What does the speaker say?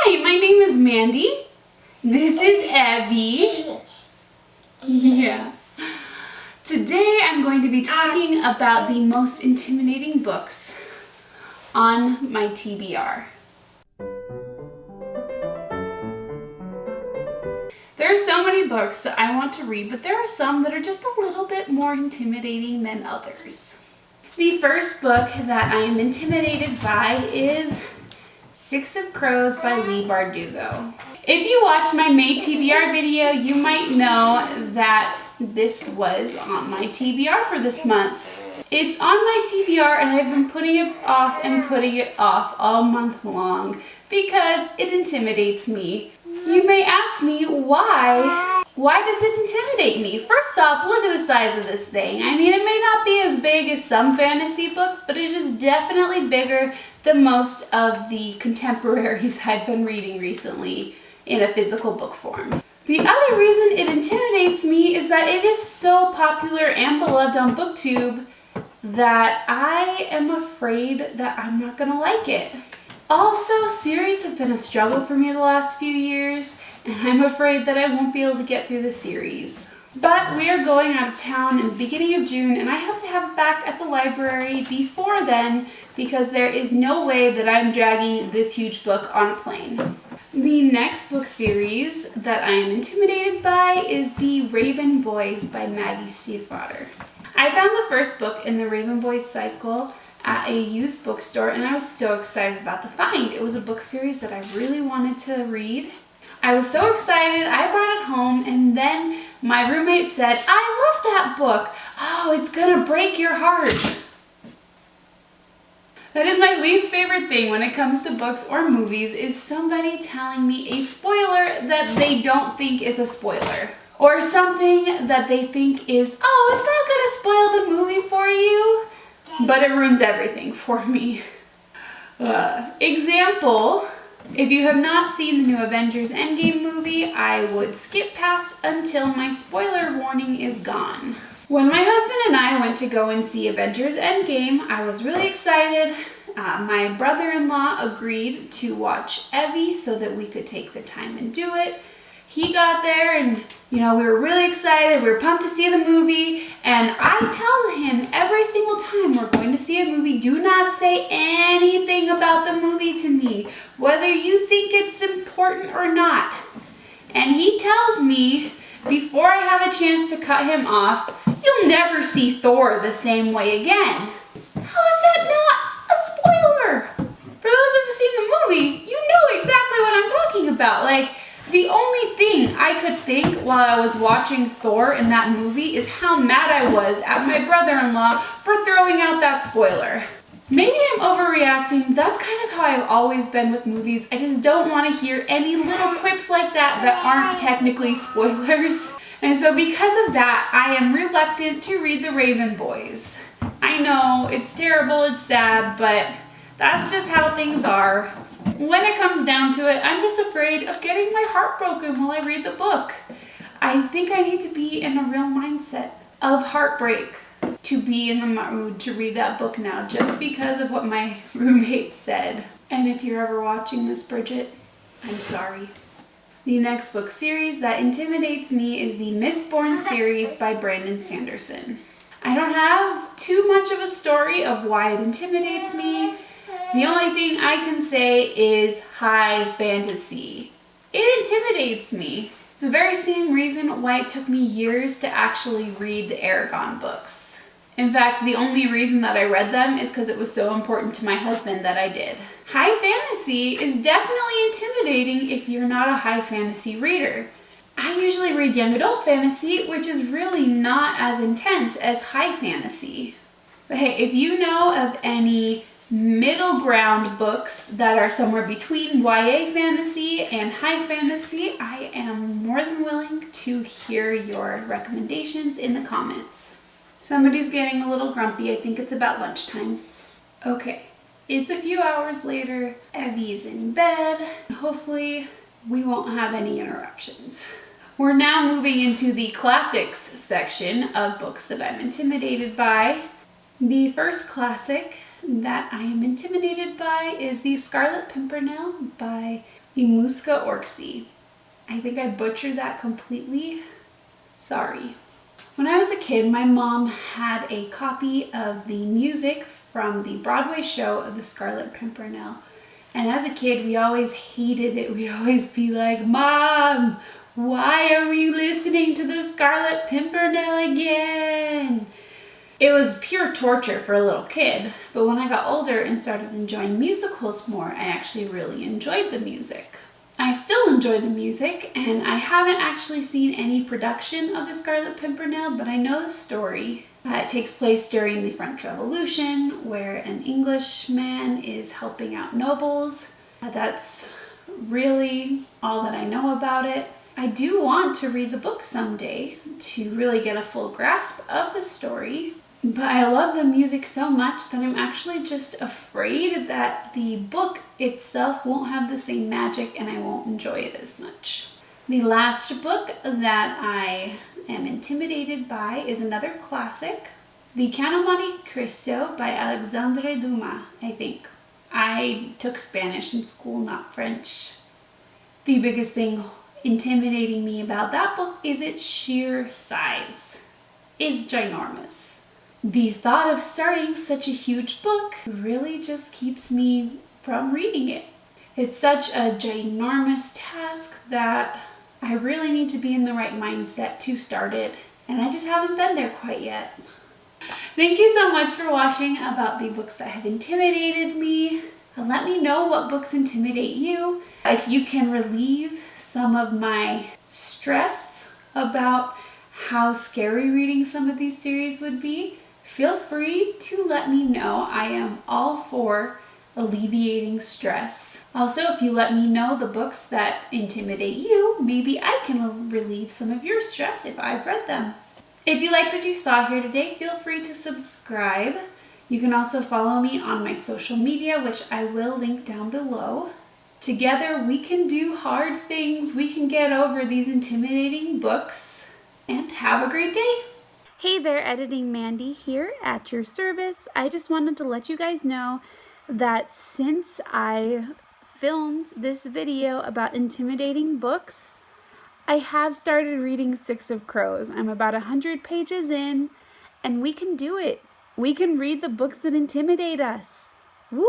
Hi, my name is Mandy. This is Evie. Yeah. Today I'm going to be talking about the most intimidating books on my TBR. There are so many books that I want to read, but there are some that are just a little bit more intimidating than others. The first book that I am intimidated by is Six of Crows by Leigh Bardugo. If you watched my May TBR video, you might know that this was on my TBR for this month. It's on my TBR and I've been putting it off and putting it off all month long because it intimidates me. You may ask me why. Why does it intimidate me? First off, look at the size of this thing. I mean, it may not be as big as some fantasy books, but it is definitely bigger than most of the contemporaries I've been reading recently in a physical book form. The other reason it intimidates me is that it is so popular and beloved on BookTube that I am afraid that I'm not gonna like it. Also, series have been a struggle for me the last few years, and I'm afraid that I won't be able to get through the series. But we are going out of town in the beginning of June, and I have to have it back at the library before then because there is no way that I'm dragging this huge book on a plane. The next book series that I am intimidated by is The Raven Boys by Maggie Stiefvater. I found the first book in the Raven Boys cycle at a used bookstore, and I was so excited about the find. It was a book series that I really wanted to read. I was so excited, I brought it home, and then my roommate said, "I love that book. Oh, it's gonna break your heart." That is my least favorite thing when it comes to books or movies, is somebody telling me a spoiler that they don't think is a spoiler. Or something that they think is, oh, it's not gonna spoil the movie for you, but it ruins everything for me. Example, if you have not seen the new Avengers Endgame movie, I would skip past until my spoiler warning is gone. When my husband and I went to go and see Avengers Endgame, I was really excited. My brother-in-law agreed to watch Evie so that we could take the time and do it. He got there and, we were really excited. We were pumped to see the movie. And I tell him every single time we're going to see a movie, do not say anything about the movie to me, whether you think it's important or not. And he tells me, before I have a chance to cut him off, you'll never see Thor the same way again. How is that not a spoiler? For those who've seen the movie, you know exactly what I'm talking about. Like, the only thing I could think while I was watching Thor in that movie is how mad I was at my brother-in-law for throwing out that spoiler. Maybe I'm overreacting. That's kind of how I've always been with movies. I just don't want to hear any little quips like that aren't technically spoilers. And so because of that, I am reluctant to read The Raven Boys. I know, it's terrible, it's sad, but that's just how things are. When it comes down to it, I'm just afraid of getting my heart broken while I read the book. I think I need to be in a real mindset of heartbreak to be in the mood to read that book now, just because of what my roommate said. And if you're ever watching this, Bridget, I'm sorry. The next book series that intimidates me is the Mistborn series by Brandon Sanderson. I don't have too much of a story of why it intimidates me. The only thing I can say is high fantasy. It intimidates me. It's the very same reason why it took me years to actually read the Aragon books. In fact, the only reason that I read them is because it was so important to my husband that I did. High fantasy is definitely intimidating if you're not a high fantasy reader. I usually read young adult fantasy, which is really not as intense as high fantasy. But hey, if you know of any middle ground books that are somewhere between YA fantasy and high fantasy, I am more than willing to hear your recommendations in the comments. Somebody's getting a little grumpy. I think it's about lunchtime. Okay, it's a few hours later. Evie's in bed. Hopefully we won't have any interruptions. We're now moving into the classics section of books that I'm intimidated by. The first classic that I am intimidated by is the Scarlet Pimpernel by Imuska Orksi. I think I butchered that completely. Sorry. When I was a kid, my mom had a copy of the music from the Broadway show of the Scarlet Pimpernel. And as a kid, we always hated it. We'd always be like, Mom, why are we listening to the Scarlet Pimpernel again? It was pure torture for a little kid, but when I got older and started enjoying musicals more, I actually really enjoyed the music. I still enjoy the music, and I haven't actually seen any production of the Scarlet Pimpernel, but I know the story. It takes place during the French Revolution, where an Englishman is helping out nobles. That's really all that I know about it. I do want to read the book someday to really get a full grasp of the story, but I love the music so much that I'm actually just afraid that the book itself won't have the same magic and I won't enjoy it as much. The last book that I am intimidated by is another classic, The Count of Monte Cristo by Alexandre Dumas, I think. I took Spanish in school, not French. The biggest thing intimidating me about that book is its sheer size. It's ginormous. The thought of starting such a huge book really just keeps me from reading it. It's such a ginormous task that I really need to be in the right mindset to start it, and I just haven't been there quite yet. Thank you so much for watching about the books that have intimidated me. Let me know what books intimidate you. If you can relieve some of my stress about how scary reading some of these series would be, feel free to let me know. I am all for alleviating stress. Also, if you let me know the books that intimidate you, maybe I can relieve some of your stress if I've read them. If you liked what you saw here today, feel free to subscribe. You can also follow me on my social media, which I will link down below. Together, we can do hard things. We can get over these intimidating books. And have a great day. Hey there, Editing Mandy here at your service. I just wanted to let you guys know that since I filmed this video about intimidating books, I have started reading Six of Crows. I'm about 100 pages in, and we can do it. We can read the books that intimidate us. Woo!